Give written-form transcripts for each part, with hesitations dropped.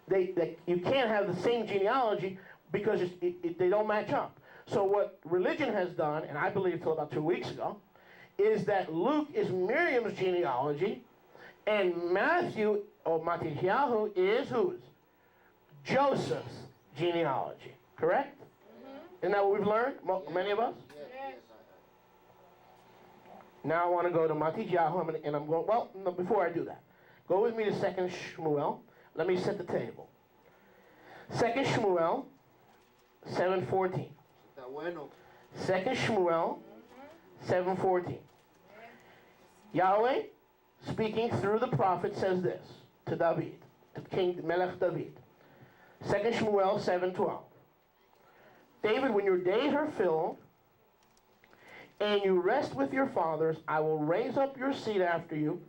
you can't have the same genealogy because they don't match up. So what religion has done, and I believe till about 2 weeks ago, is that Luke is Miriam's genealogy, and Matthew, or Matityahu, is whose? Joseph's genealogy. Correct? Isn't that what we've learned, many of us? Yes. Now I want to go to Matityahu, and I'm going, well, no, before I do that, go with me to 2nd Shmuel. Let me set the table. 2nd Shmuel 7:14. 2nd Shmuel 7:14. Yahweh, speaking through the prophet, says this to David, to King Melech David. 2nd Shmuel 7:12. David, when your days are filled and you rest with your fathers, I will raise up your seed after you,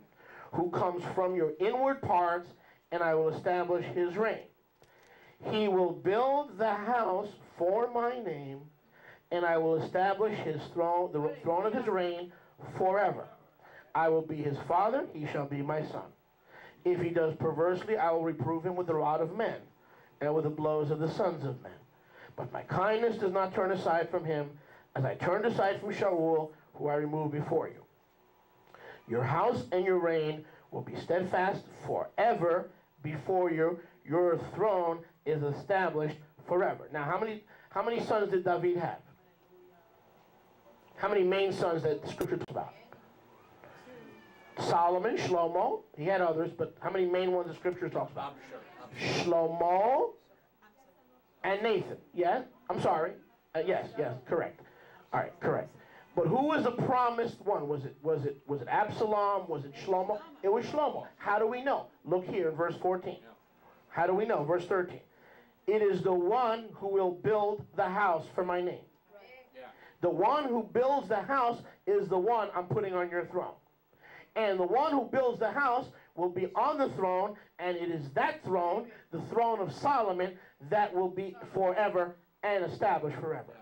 who comes from your inward parts, and I will establish his reign. He will build the house for my name, and I will establish his throne, the throne of his reign, forever. I will be his father, he shall be my son. If he does perversely, I will reprove him with the rod of men, and with the blows of the sons of men. But my kindness does not turn aside from him, as I turned aside from Shaul, who I removed before you. Your house and your reign will be steadfast forever before you. Your throne is established forever. Now, how many sons did David have? How many main sons that the scripture talks about? Solomon, Shlomo. He had others, but how many main ones the scripture talks about? Shlomo and Nathan. Yeah? I'm sorry. Yes, correct. All right, correct. But who was the promised one? Was it Absalom? Was it Shlomo? It was Shlomo. How do we know? Look here in verse 14. How do we know? Verse 13. It is the one who will build the house for my name. The one who builds the house is the one I'm putting on your throne. And the one who builds the house will be on the throne, and it is that throne, the throne of Solomon, that will be forever and established forever.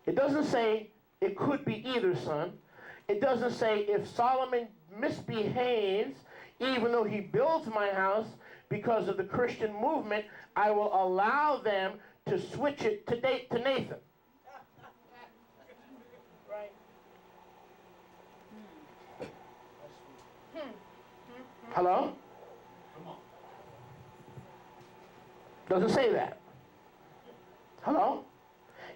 It doesn't say it could be either son. It doesn't say if Solomon misbehaves, even though he builds my house, because of the Christian movement, I will allow them to switch it to Nathan. Right. Hello? Come on. Doesn't say that. Hello?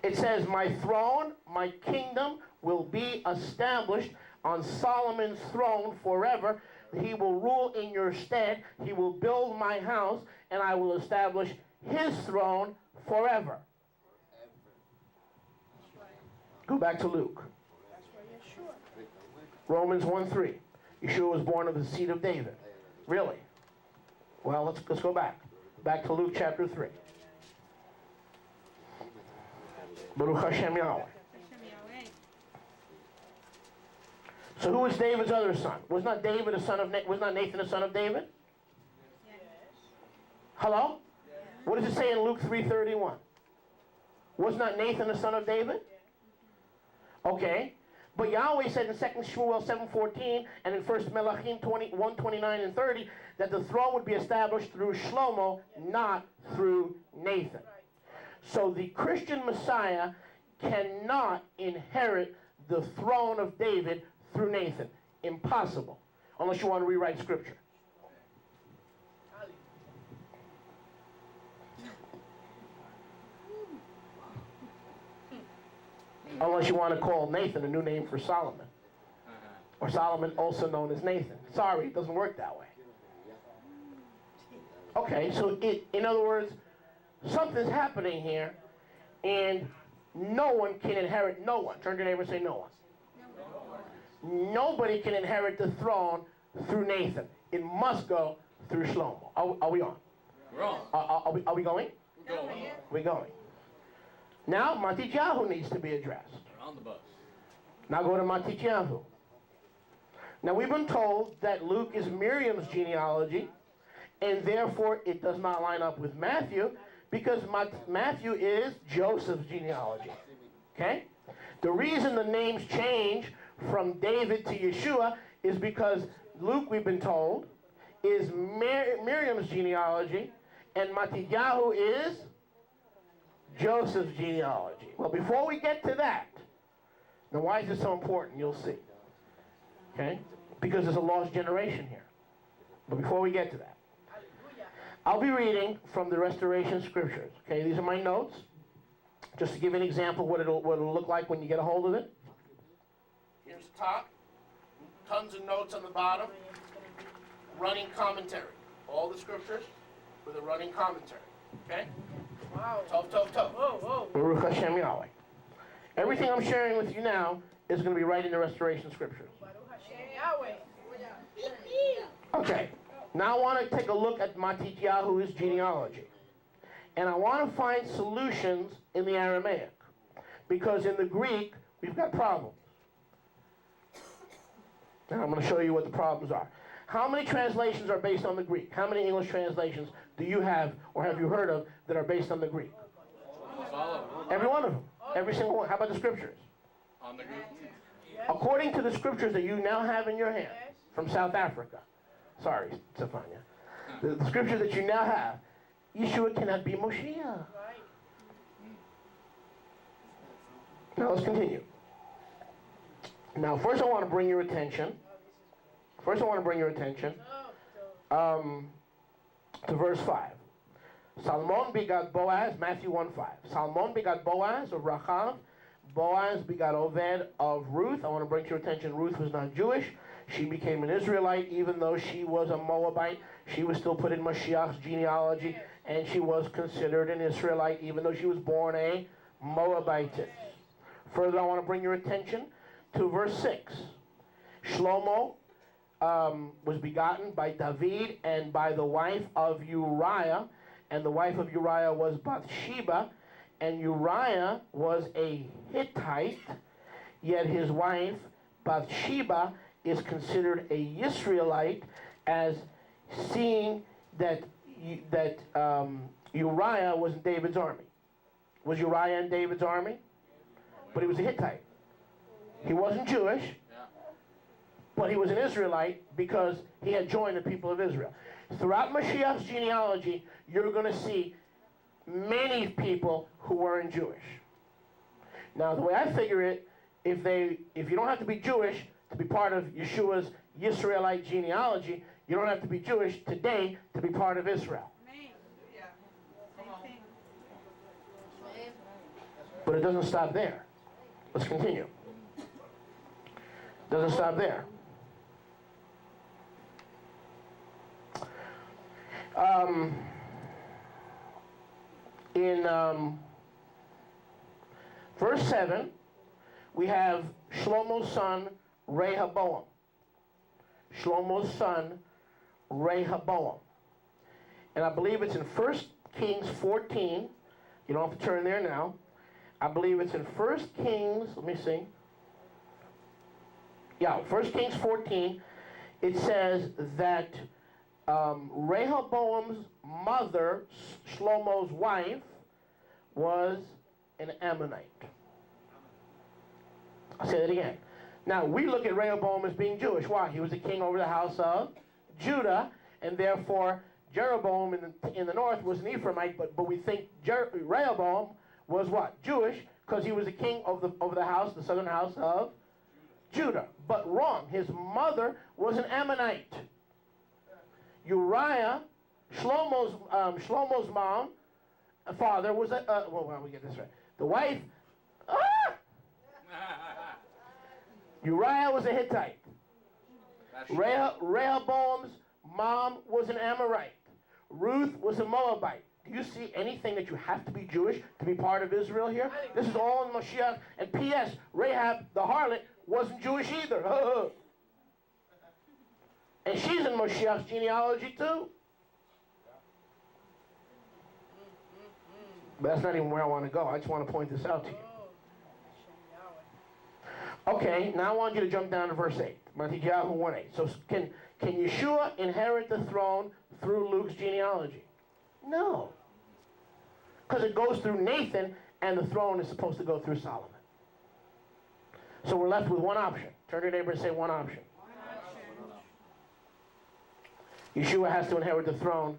It says, my throne, my kingdom will be established on Solomon's throne forever. He will rule in your stead. He will build my house, and I will establish his throne forever. Go back to Luke. Romans 1:3. Yeshua was born of the seed of David. Really? Well, let's go back. Back to Luke chapter 3. Baruch Hashem Yahweh. So who was David's other son? Was not David a son of was not Nathan a son of David? Yes. Hello? Yes. What does it say in Luke 3:31? Was not Nathan a son of David? Okay. But Yahweh said in 2nd Shmuel 7:14 and in 1 Melachim 1:29 and 30 that the throne would be established through Shlomo, not through Nathan. So the Christian Messiah cannot inherit the throne of David through Nathan. Impossible. Unless you want to rewrite Scripture. Unless you want to call Nathan a new name for Solomon. Or Solomon also known as Nathan. Sorry, it doesn't work that way. Okay, so in other words, something's happening here, and no one can inherit no one. Turn to your neighbor and say no one. Nobody can inherit the throne through Nathan. It must go through Shlomo. Are we on? We're on. Are we going? We're going. We're going. Now, Matityahu needs to be addressed. We're on the bus. Now go to Matityahu. Now we've been told that Luke is Miriam's genealogy, and therefore it does not line up with Matthew, because Matthew is Joseph's genealogy. Okay? The reason the names change from David to Yeshua is because Luke, we've been told, is Miriam's genealogy, and Matityahu is Joseph's genealogy. Well, before we get to that, now why is this so important? You'll see. Okay? Because there's a lost generation here. But before we get to that, I'll be reading from the Restoration Scriptures. Okay, these are my notes. Just to give an example what it'll look like when you get a hold of it. Here's the top. Tons of notes on the bottom. Running commentary. All the scriptures with a running commentary. Okay? Wow. Tov, tov, tov. Whoa, whoa. Baruch Hashem Yahweh. Everything I'm sharing with you now is going to be right in the Restoration Scriptures. Baruch Hashem Yahweh. Okay. Now I want to take a look at Matityahu's genealogy. And I want to find solutions in the Aramaic. Because in the Greek, we've got problems. And I'm going to show you what the problems are. How many translations are based on the Greek? How many English translations do you have or have you heard of that are based on the Greek? Every one of them. Every single one. How about the scriptures? On the Greek. According to the scriptures that you now have in your hand from South Africa. Sorry, Stefania. The scriptures that you now have, Yeshua cannot be Moshiach. Now let's continue. Now first I want to bring your attention. To verse 5. Salmon begot Boaz, Matthew 1:5. Salmon begot Boaz of Rachav. Boaz begot Oved of Ruth. I want to bring to your attention, Ruth was not Jewish. She became an Israelite even though she was a Moabite. She was still put in Mashiach's genealogy, and she was considered an Israelite even though she was born a Moabitess. Further, I want to bring your attention to verse 6. Shlomo was begotten by David and by the wife of Uriah, and the wife of Uriah was Bathsheba, and Uriah was a Hittite, yet his wife Bathsheba is considered a Yisraelite, as seeing that Uriah was in David's army. Was Uriah in David's army? But he was a Hittite. He wasn't Jewish, but he was an Israelite because he had joined the people of Israel. Throughout Mashiach's genealogy, you're going to see many people who weren't Jewish. Now, the way I figure it, if you don't have to be Jewish to be part of Yeshua's Yisraelite genealogy, you don't have to be Jewish today to be part of Israel. But it doesn't stop there. Let's continue. Doesn't stop there. In verse 7, we have Shlomo's son, Rehoboam. Shlomo's son, Rehoboam. And I believe it's in 1 Kings 14. You don't have to turn there now. I believe it's in 1 Kings, let me see. Yeah, 1 Kings 14, it says that Rehoboam's mother, Shlomo's wife, was an Ammonite. I'll say that again. Now, we look at Rehoboam as being Jewish. Why? He was the king over the house of Judah, and therefore Jeroboam in the north was an Ephraimite, but we think Rehoboam was what? Jewish, because he was the king over the house, the southern house of Judah. But wrong. His mother was an Ammonite. Uriah, Shlomo's mom, father was well, we get this right. The wife, Uriah was a Hittite. Rehoboam's mom was an Amorite. Ruth was a Moabite. Do you see anything that you have to be Jewish to be part of Israel here? This is all in Mashiach. And P.S. Rahab, the harlot, wasn't Jewish either. And she's in Mashiach's genealogy too. But that's not even where I want to go. I just want to point this out to you. Okay, now I want you to jump down to verse 8. Matityahu 1:8. So can Yeshua inherit the throne through Luke's genealogy? No. Because it goes through Nathan, and the throne is supposed to go through Solomon. So we're left with one option. Turn to your neighbor and say one option. Yeshua has to inherit the throne,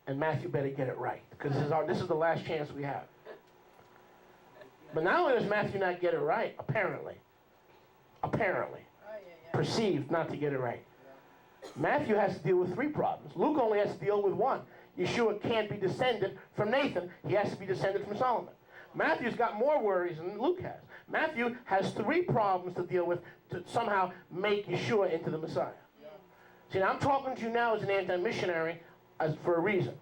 and Matthew better get it right, because this is the last chance we have. But not only does Matthew not get it right, apparently, perceived not to get it right, Matthew has to deal with 3 problems. Luke only has to deal with 1. Yeshua can't be descended from Nathan. He has to be descended from Solomon. Matthew's got more worries than Luke has. Matthew has 3 problems to deal with to somehow make Yeshua into the Messiah. See, now I'm talking to you now as an anti-missionary for a reason.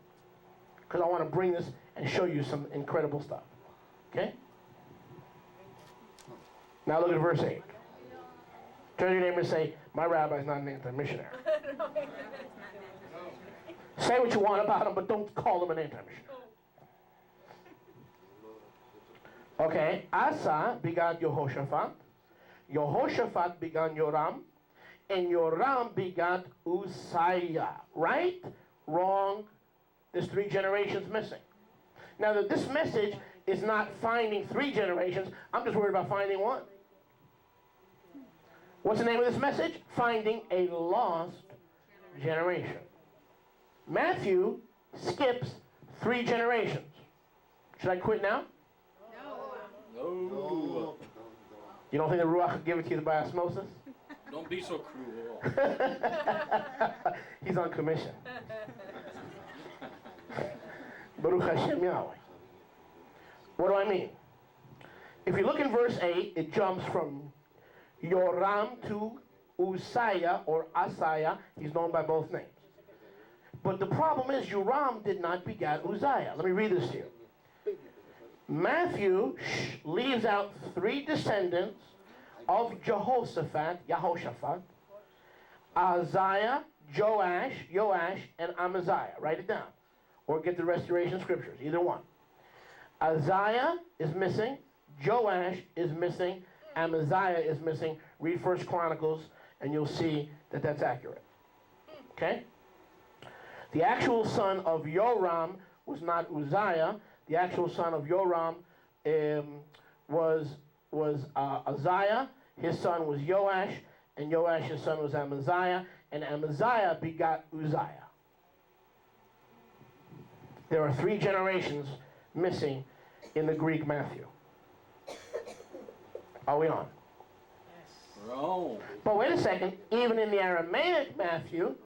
Because I want to bring this and show you some incredible stuff. Okay? Now look at verse 8. Turn to your neighbor and say, my rabbi's not an anti-missionary. Say what you want about him, but don't call him an anti-missionary. Okay, Asa begot Yehoshaphat. Yehoshaphat begot Yoram. And Yoram begot Uzziah. Right? Wrong. There's 3 generations missing. Now, this message is not finding 3 generations. I'm just worried about finding 1. What's the name of this message? Finding a lost generation. Matthew skips 3 generations. Should I quit now? No. You don't think the Ruach will give it to you by osmosis? Don't be so cruel. He's on commission. Baruch Hashem Yahweh. What do I mean? If you look in verse 8, it jumps from Yoram to Uzziah or Asaiah. He's known by both names. But the problem is Yoram did not beget Uzziah. Let me read this to you. Matthew leaves out 3 descendants of Jehoshaphat, Isaiah, Joash, and Amaziah. Write it down. Or get the Restoration Scriptures, either one. Isaiah is missing, Joash is missing, Amaziah is missing. Read 1 Chronicles, and you'll see that that's accurate. Okay? The actual son of Yoram was not Uzziah. The actual son of Yoram was Uzziah. His son was Joash, and Joash's son was Amaziah, and Amaziah begot Uzziah. There are 3 generations missing in the Greek Matthew. Are we on? Wrong. But wait a second, even in the Aramaic Matthew,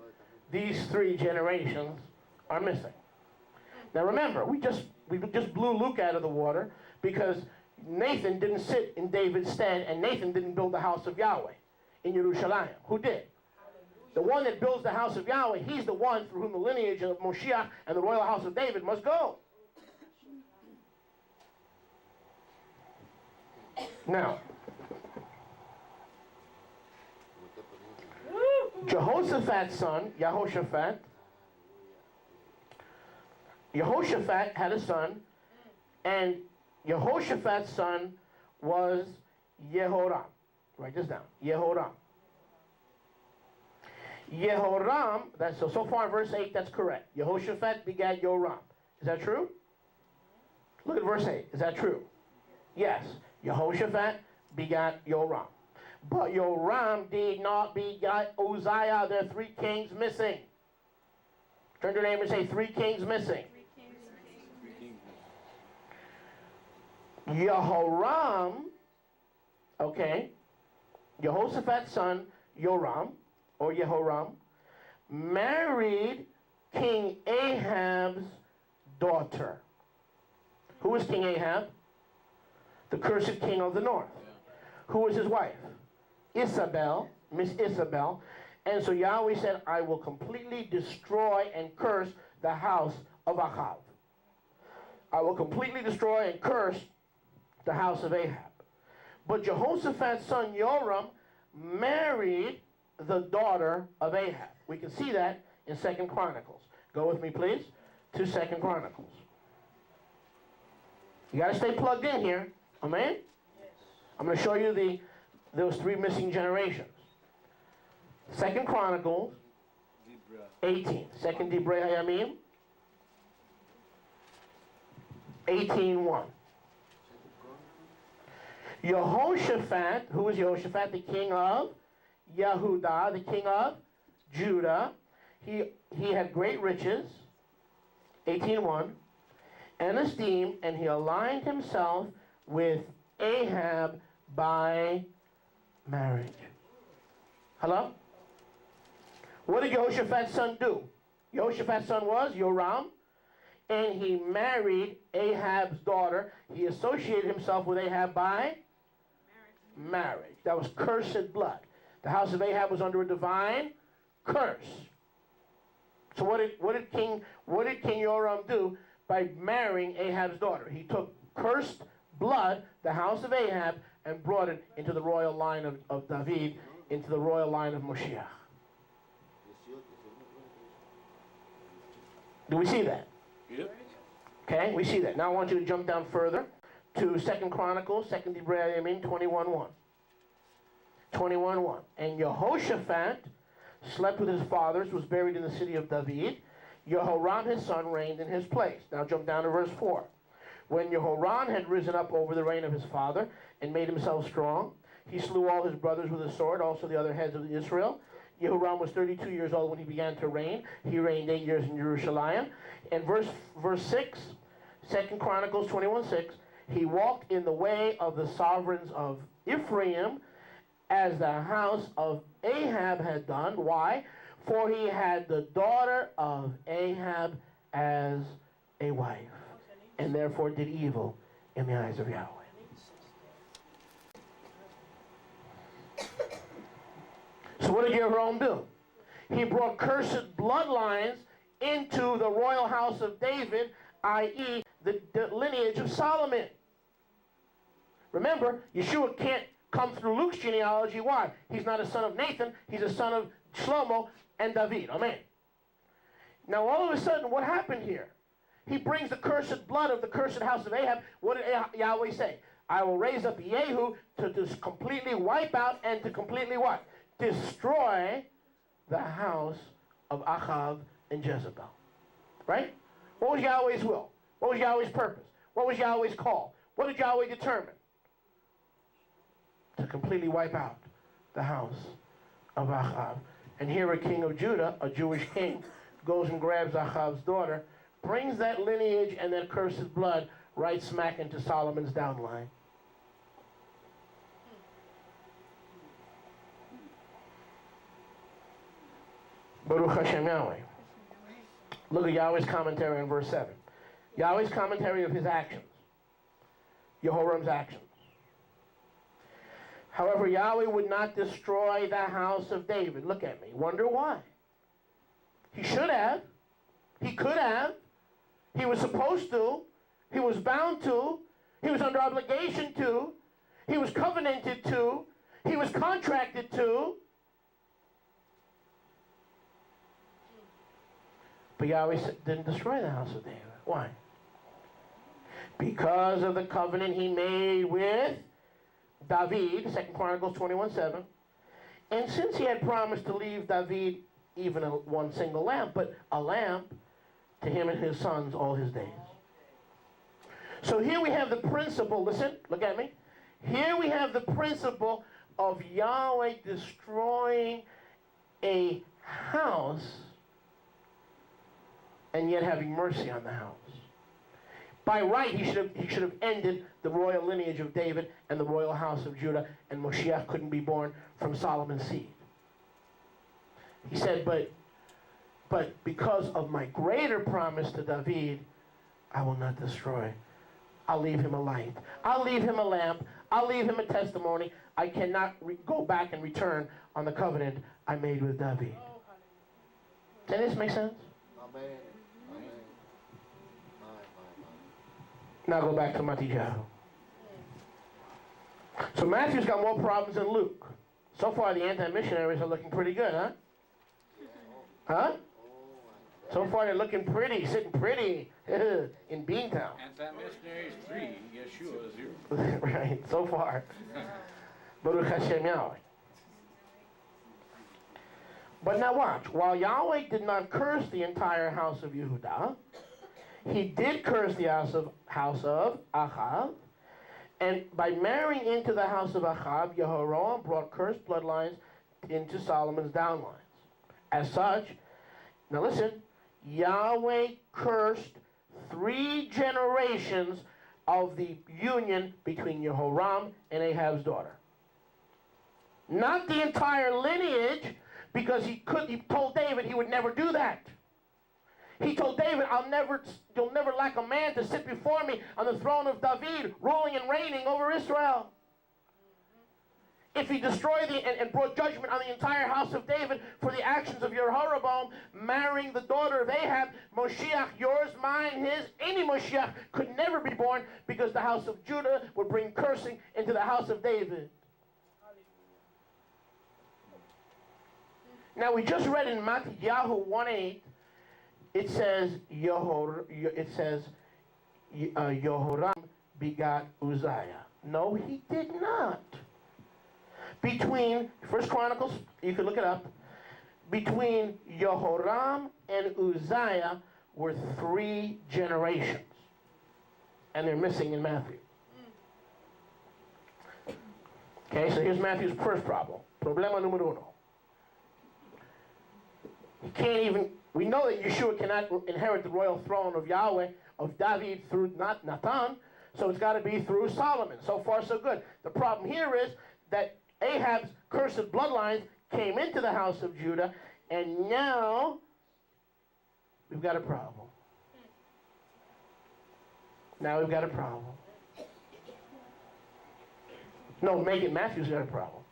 these 3 generations are missing. Now remember, we just blew Luke out of the water because Nathan didn't sit in David's stead, and Nathan didn't build the house of Yahweh in Jerusalem. Who did? The one that builds the house of Yahweh, he's the one through whom the lineage of Moshiach and the royal house of David must go. Now, Jehoshaphat's son, Yehoshaphat had a son, and Yehoshaphat's son was Yehoram. Write this down. Yehoram. That's so far verse 8, that's correct. Yehoshaphat begat Yoram. Is that true? Look at verse 8. Is that true? Yes. Yehoshaphat begat Yoram. But Yoram did not begat Uzziah. There are 3 kings missing. Turn to your neighbor and say 3 kings missing. Yehoram, okay, Jehoshaphat's son, Yoram, or Yehoram, married King Ahab's daughter. Who was King Ahab? The cursed king of the north. Who was his wife? Isabel, Miss Isabel. And so Yahweh said, I will completely destroy and curse the house of Ahab. I will completely destroy and curse the house of Ahab. But Jehoshaphat's son Yoram married the daughter of Ahab. We can see that in 2 Chronicles. Go with me, please, to 2 Chronicles. You got to stay plugged in here. Amen? Yes. I'm going to show you those 3 missing generations. 2 Chronicles 18. 2 Divrei Hayamim 18:1. Yehoshaphat, who is Yehoshaphat? The king of Yehudah, the king of Judah. he had great riches, 18:1, and esteem, and he aligned himself with Ahab by marriage. Hello? What did Jehoshaphat's son do? Jehoshaphat's son was Joram, and he married Ahab's daughter. He associated himself with Ahab by marriage. That was cursed blood. The house of Ahab was under a divine curse. So what did King Joram do by marrying Ahab's daughter? He took cursed blood, the house of Ahab, and brought it into the royal line of David, into the royal line of Moshiach. Do we see that? Yep. Okay, we see that. Now I want you to jump down further to 2 Chronicles, 2 Divrei Hayamim, 21:1. 21:1. And Jehoshaphat slept with his fathers, was buried in the city of David. Jehoram his son reigned in his place. Now jump down to verse 4. When Jehoram had risen up over the reign of his father and made himself strong, he slew all his brothers with a sword, also the other heads of Israel. Jehoram was 32 years old when he began to reign. He reigned 8 years in Jerusalem. And verse 6, 2 Chronicles 21:6, he walked in the way of the sovereigns of Ephraim, as the house of Ahab had done. Why? For he had the daughter of Ahab as a wife, and therefore did evil in the eyes of Yahweh. So what did Jehoram do? He brought cursed bloodlines into the royal house of David, i.e. the lineage of Solomon. Remember, Yeshua can't come through Luke's genealogy. Why? He's not a son of Nathan. He's a son of Shlomo and David. Amen. Now all of a sudden, what happened here? He brings the cursed blood of the cursed house of Ahab. What did Yahweh say? I will raise up Yehu to just completely wipe out and to completely what? Destroy the house of Achav and Jezebel. Right? What was Yahweh's will? What was Yahweh's purpose? What was Yahweh's call? What did Yahweh determine? To completely wipe out the house of Achav. And here a king of Judah, a Jewish king, goes and grabs Achav's daughter, brings that lineage and that cursed blood right smack into Solomon's downline. Baruch Hashem Yahweh. Look at Yahweh's commentary on verse 7. Yahweh's commentary of his actions. Jehoram's actions. However, Yahweh would not destroy the house of David. Look at me. Wonder why? He should have. He could have. He was supposed to. He was bound to. He was under obligation to. He was covenanted to. He was contracted to. But Yahweh didn't destroy the house of David. Why? Because of the covenant he made with David, 2 Chronicles 21:7. And since he had promised to leave David even one single lamp, but a lamp to him and his sons all his days. So here we have the principle, listen, look at me. Here we have the principle of Yahweh destroying a house and yet having mercy on the house. By right, he should have ended the royal lineage of David and the royal house of Judah, and Moshiach couldn't be born from Solomon's seed. He said, but because of my greater promise to David, I will not destroy. I'll leave him a light. I'll leave him a lamp. I'll leave him a testimony. I cannot go back and return on the covenant I made with David. Does this make sense? Amen. Now go back to Matthew. So Matthew's got more problems than Luke. So far the anti-missionaries are looking pretty good, huh? Huh? So far they're looking pretty, sitting pretty in Beantown. Anti-missionaries 3, Yeshua 0. Right, so far. Baruch Hashem Yahweh. But now watch. While Yahweh did not curse the entire house of Yehudah, he did curse the house of Achav, and by marrying into the house of Achav, Jehoram brought cursed bloodlines into Solomon's downlines. As such, Now listen, Yahweh cursed 3 generations of the union between Jehoram and Ahab's daughter. Not the entire lineage, because he told David he would never do that. He told David, you'll never lack a man to sit before me on the throne of David, ruling and reigning over Israel. If he destroyed and brought judgment on the entire house of David for the actions of Jehoram, marrying the daughter of Ahab, Moshiach, yours, mine, his, any Moshiach could never be born, because the house of Judah would bring cursing into the house of David. Now we just read in Matthew 1:8, it says Jehoram begot Uzziah. No, he did not. Between First Chronicles, you can look it up. Between Jehoram and Uzziah were 3 generations, and they're missing in Matthew. Okay, so here's Matthew's first problem. Problema numero uno. He can't even. We know that Yeshua cannot inherit the royal throne of Yahweh, of David, through Nathan, so it's got to be through Solomon. So far, so good. The problem here is that Ahab's cursed bloodlines came into the house of Judah, and now we've got a problem. Now we've got a problem. No, Matthew's got a problem.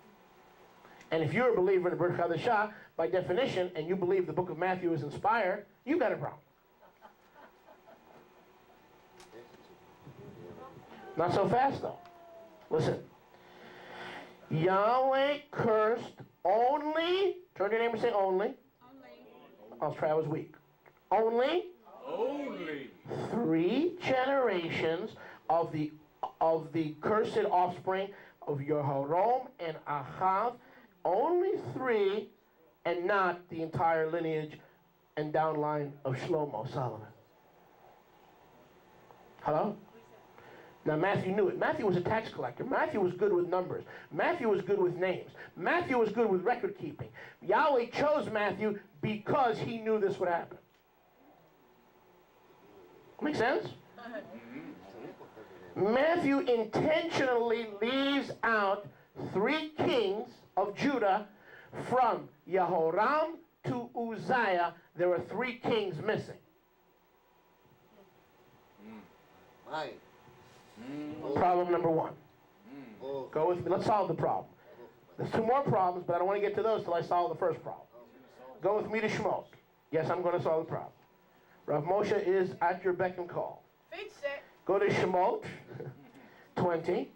And if you're a believer in the Brit Chadashah, by definition, and you believe the book of Matthew is inspired, you've got a problem. Not so fast, though. Listen. Yahweh cursed only, turn to your neighbor and say only. I'll try, I was weak. Only 3 generations of the cursed offspring of Jehoram and Ahab. Only 3, and not the entire lineage and downline of Shlomo, Solomon. Hello? Now Matthew knew it. Matthew was a tax collector. Matthew was good with numbers. Matthew was good with names. Matthew was good with record keeping. Yahweh chose Matthew because he knew this would happen. Make sense? Matthew intentionally leaves out 3 kings of Judah from Jehoram to Uzziah. There are 3 kings missing. Problem number 1. Go with me. Let's solve the problem. There's 2 more problems, but I don't want to get to those till I solve the first problem. Go with me to Shemot. Yes, I'm going to solve the problem. Rav Moshe is at your beck and call. Go to Shemot 20.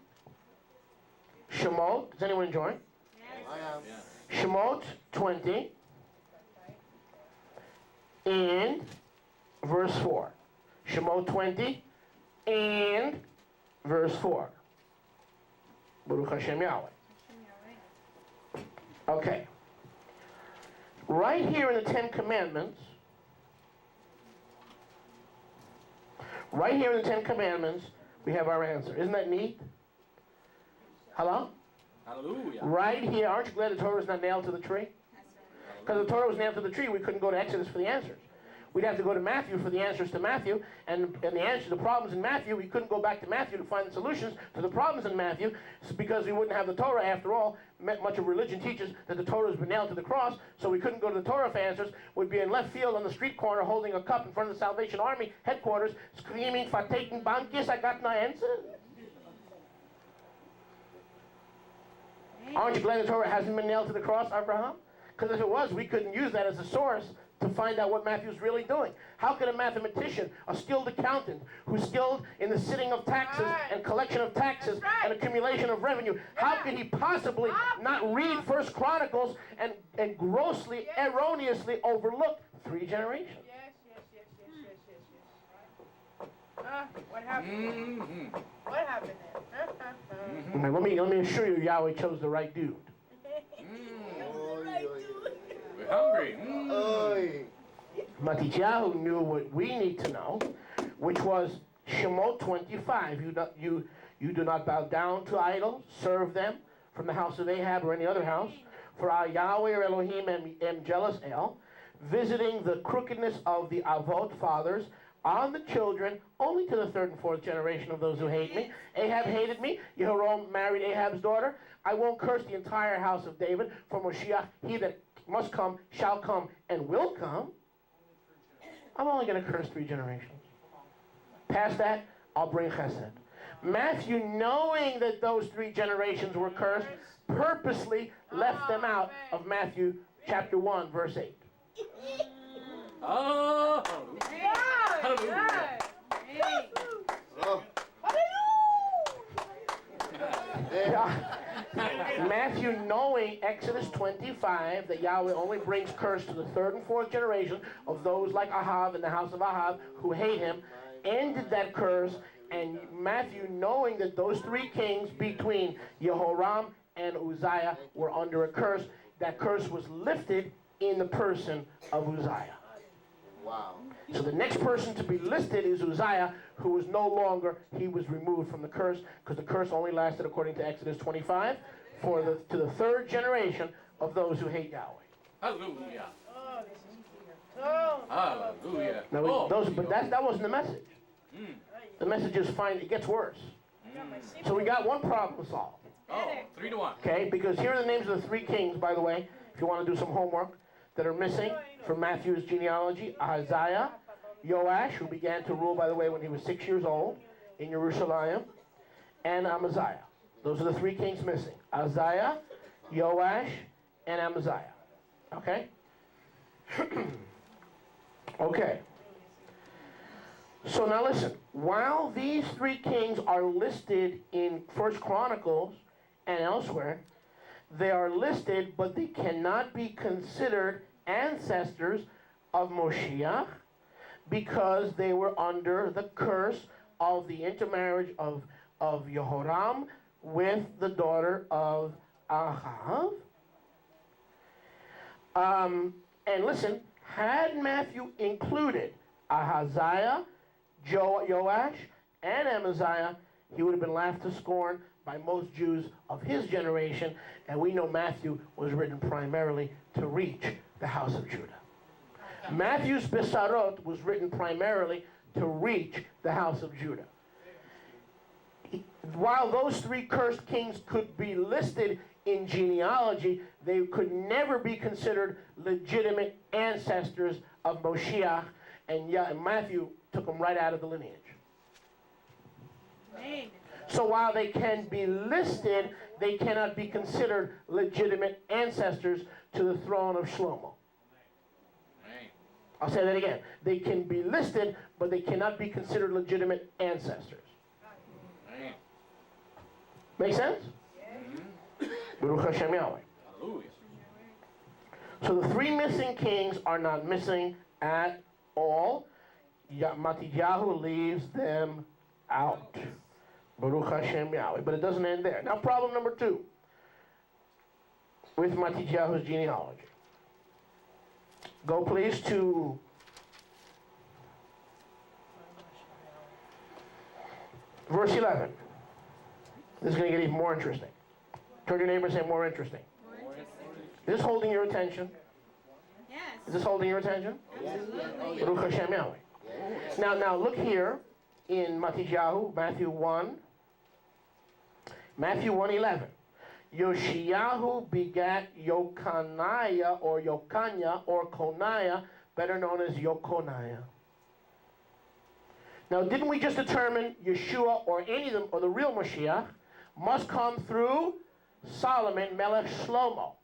Shemot. Does anyone join? Yes. I am. Yeah. Shemot 20 and verse 4. Shemot 20 and verse 4. Baruch Hashem Yahweh. Okay. Right here in the 10 Commandments, we have our answer. Isn't that neat? Hello? Hallelujah. Right here. Aren't you glad the Torah is not nailed to the tree? Because if the Torah was nailed to the tree, we couldn't go to Exodus for the answers. We'd have to go to Matthew for the answers to Matthew, and the answers to the problems in Matthew, we couldn't go back to Matthew to find the solutions to the problems in Matthew, because we wouldn't have the Torah. After all, much of religion teaches that the Torah has been nailed to the cross, so we couldn't go to the Torah for answers. We'd be in left field on the street corner holding a cup in front of the Salvation Army headquarters, screaming, "Vertaken Bankis, I got no answer." Aren't you glad the Torah hasn't been nailed to the cross, Abraham? Because if it was, we couldn't use that as a source to find out what Matthew's really doing. How could a mathematician, a skilled accountant, who's skilled in the sitting of taxes and collection of taxes and accumulation of revenue, how could he possibly not read First Chronicles and grossly, erroneously overlook 3 generations? Yes. What happened? Mm-hmm. What happened there? Now, let me assure you, Yahweh chose the right dude. We're hungry. Oy. Matityahu knew what we need to know, which was Shemot 25. You do not bow down to idols, serve them from the house of Ahab or any other house. For our Yahweh or Elohim am jealous El. visiting the crookedness of the Avot fathers on the children, only to the third and fourth generation of those who hate me. Ahab hated me. Jehoram married Ahab's daughter. I won't curse the entire house of David, for Moshiach, he that must come, shall come, and will come. I'm only going to curse 3 generations. Past that, I'll bring chesed. Matthew, knowing that those 3 generations were cursed, purposely left them out of Matthew chapter 1, verse 8. Oh, Hallelujah. Oh, Matthew, knowing Exodus 25, that Yahweh only brings curse to the third and fourth generation of those like Ahab in the house of Ahab who hate him, ended that curse. And Matthew, knowing that those 3 kings between Jehoram and Uzziah were under a curse, that curse was lifted in the person of Uzziah. wow. So the next person to be listed is Uzziah, who was no longer, he was removed from the curse, because the curse only lasted, according to Exodus 25, to the third generation of those who hate Yahweh. hallelujah. Oh, this is clear. Oh, Hallelujah. Now, but that wasn't the message. The message is fine, it gets worse. So we got one problem solved. Oh, 3 to 1. Okay, because here are the names of the 3 kings, by the way, if you want to do some homework, that are missing from Matthew's genealogy. Ahaziah, Joash, who began to rule, by the way, when he was 6 years old in Jerusalem, and Amaziah. Those are the 3 kings missing. Ahaziah, Joash, and Amaziah. Okay? Okay. So now listen. While these 3 kings are listed in 1 Chronicles and elsewhere, they are listed, but they cannot be considered ancestors of Moshiach because they were under the curse of the intermarriage of Jehoram with the daughter of Ahab. And listen, had Matthew included Ahaziah, Joash, and Amaziah, he would have been laughed to scorn by most Jews of his generation, and we know Matthew was written primarily to reach the house of Judah. Matthew's Besarot was written primarily to reach the house of Judah. While those 3 cursed kings could be listed in genealogy, they could never be considered legitimate ancestors of Moshiach, and Matthew took them right out of the lineage. Amen. So while they can be listed, they cannot be considered legitimate ancestors to the throne of Shlomo. I'll say that again. They can be listed, but they cannot be considered legitimate ancestors. Make sense? Baruch Hashem Yahweh. Hallelujah. So the 3 missing kings are not missing at all. Matityahu leaves them out. Baruch Hashem Yahweh. But it doesn't end there. Now problem number 2 with Matityahu's genealogy. Go please to verse 11. This is going to get even more interesting. Turn to your neighbor and say more interesting. Is this holding your attention? Yes. Is this holding your attention? Baruch Hashem Yahweh. Now look here in Matityahu, Matthew 1. Matthew 1:11. Yoshiyahu begat Yokaniah or Yokanya or Koniah, better known as Yokoniah. Now, didn't we just determine Yeshua or any of them, or the real Mashiach, must come through Solomon, Melech Shlomo?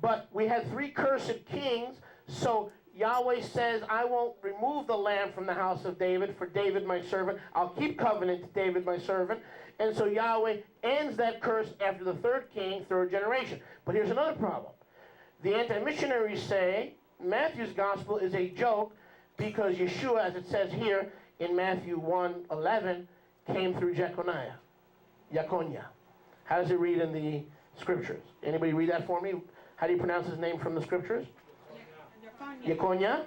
But we had 3 cursed kings, so Yahweh says, I won't remove the lamb from the house of David for David my servant. I'll keep covenant to David my servant. And so Yahweh ends that curse after the 3rd king, 3rd generation. But here's another problem. The anti-missionaries say Matthew's gospel is a joke because Yeshua, as it says here in Matthew 1:11, came through Jeconiah. Yakonia. How does it read in the scriptures? Anybody read that for me? How do you pronounce his name from the scriptures? Yekonia.